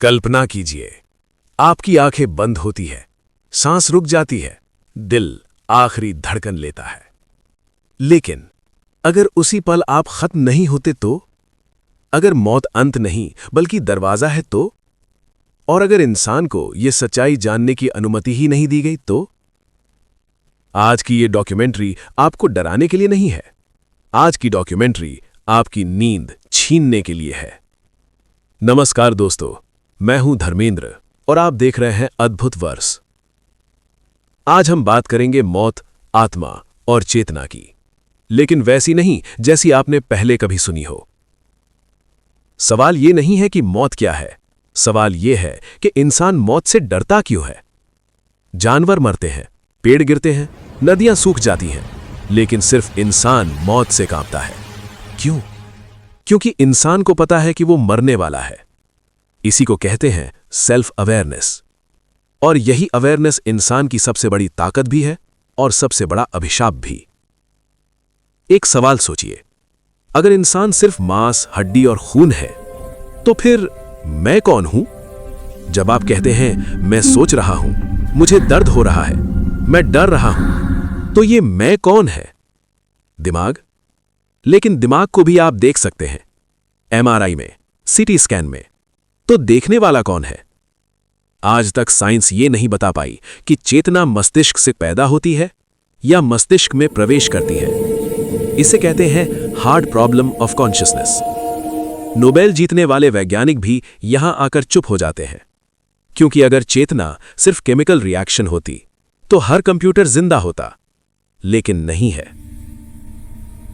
कल्पना कीजिए, आपकी आंखें बंद होती है, सांस रुक जाती है, दिल आखिरी धड़कन लेता है। लेकिन अगर उसी पल आप खत्म नहीं होते तो? अगर मौत अंत नहीं बल्कि दरवाजा है तो? और अगर इंसान को यह सच्चाई जानने की अनुमति ही नहीं दी गई तो? आज की ये डॉक्यूमेंट्री आपको डराने के लिए नहीं है। आज की डॉक्यूमेंट्री आपकी नींद छीनने के लिए है। नमस्कार दोस्तों, मैं हूं धर्मेंद्र और आप देख रहे हैं अद्भुत वर्स। आज हम बात करेंगे मौत, आत्मा और चेतना की, लेकिन वैसी नहीं जैसी आपने पहले कभी सुनी हो। सवाल ये नहीं है कि मौत क्या है, सवाल ये है कि इंसान मौत से डरता क्यों है। जानवर मरते हैं, पेड़ गिरते हैं, नदियां सूख जाती हैं, लेकिन सिर्फ इंसान मौत से कांपता है। क्यों? क्योंकि इंसान को पता है कि वो मरने वाला है। इसी को कहते हैं सेल्फ अवेयरनेस। और यही अवेयरनेस इंसान की सबसे बड़ी ताकत भी है और सबसे बड़ा अभिशाप भी। एक सवाल सोचिए, अगर इंसान सिर्फ मांस, हड्डी और खून है, तो फिर मैं कौन हूं? जब आप कहते हैं मैं सोच रहा हूं, मुझे दर्द हो रहा है, मैं डर रहा हूं, तो ये मैं कौन है? दिमाग? लेकिन दिमाग को भी आप देख सकते हैं, एमआरआई में, सीटी स्कैन में। तो देखने वाला कौन है? आज तक साइंस ये नहीं बता पाई कि चेतना मस्तिष्क से पैदा होती है या मस्तिष्क में प्रवेश करती है। इसे कहते हैं hard problem of consciousness. Nobel जीतने वाले वैज्ञानिक भी यहां आकर चुप हो जाते हैं, क्योंकि अगर चेतना सिर्फ केमिकल रिएक्शन होती तो हर कंप्यूटर जिंदा होता, लेकिन नहीं है।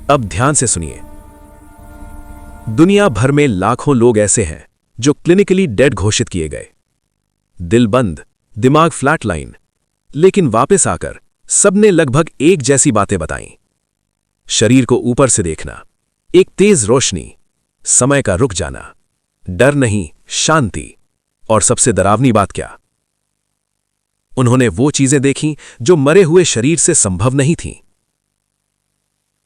अब ध्यान से सुनिए, दुनिया भर में लाखों लोग ऐसे हैं जो क्लिनिकली डेड घोषित किए गए। दिल बंद, दिमाग फ्लैटलाइन, लेकिन वापस आकर सबने लगभग एक जैसी बातें बताईं। शरीर को ऊपर से देखना, एक तेज रोशनी, समय का रुक जाना, डर नहीं शांति, और सबसे डरावनी बात क्या? उन्होंने वो चीजें देखीं जो मरे हुए शरीर से संभव नहीं थीं।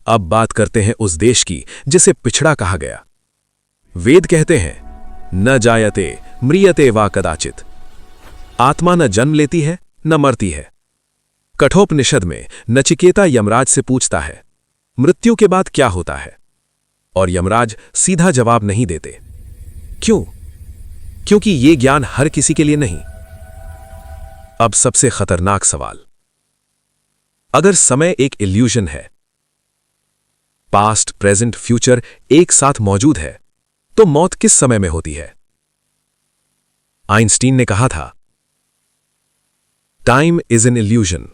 अब बात करते हैं उस देश की जिसे पिछड़ा कहा गया। वेद कहते हैं न जायते म्रियते वा कदाचित। आत्मा न जन्म लेती है न मरती है। कठोपनिषद में नचिकेता यमराज से पूछता है मृत्यु के बाद क्या होता है, और यमराज सीधा जवाब नहीं देते। क्यों? क्योंकि यह ज्ञान हर किसी के लिए नहीं। अब सबसे खतरनाक सवाल, अगर समय एक इल्यूजन है, पास्ट, प्रेजेंट, फ्यूचर एक साथ मौजूद है, तो मौत किस समय में होती है? आइंस्टीन ने कहा था टाइम इज एन इल्यूजन।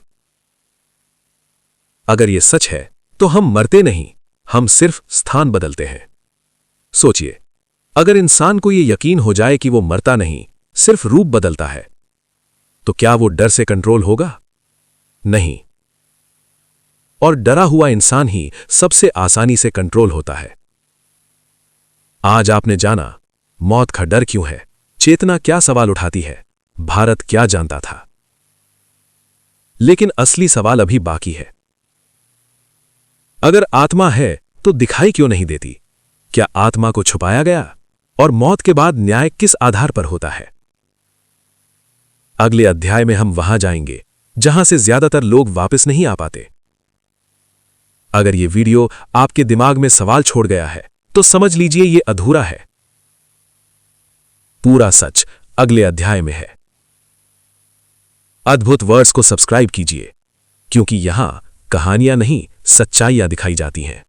अगर यह सच है तो हम मरते नहीं, हम सिर्फ स्थान बदलते हैं। सोचिए, अगर इंसान को यह यकीन हो जाए कि वो मरता नहीं, सिर्फ रूप बदलता है, तो क्या वो डर से कंट्रोल होगा? नहीं। और डरा हुआ इंसान ही सबसे आसानी से कंट्रोल होता है। आज आपने जाना मौत का डर क्यों है, चेतना क्या सवाल उठाती है, भारत क्या जानता था। लेकिन असली सवाल अभी बाकी है। अगर आत्मा है तो दिखाई क्यों नहीं देती? क्या आत्मा को छुपाया गया? और मौत के बाद न्याय किस आधार पर होता है? अगले अध्याय में हम वहां जाएंगे जहां से ज्यादातर लोग वापस नहीं आ पाते। अगर यह वीडियो आपके दिमाग में सवाल छोड़ गया है तो समझ लीजिए यह अधूरा है। पूरा सच अगले अध्याय में है। अद्भुत वर्स को सब्सक्राइब कीजिए, क्योंकि यहां कहानियां नहीं, सच्चाइयां दिखाई जाती हैं।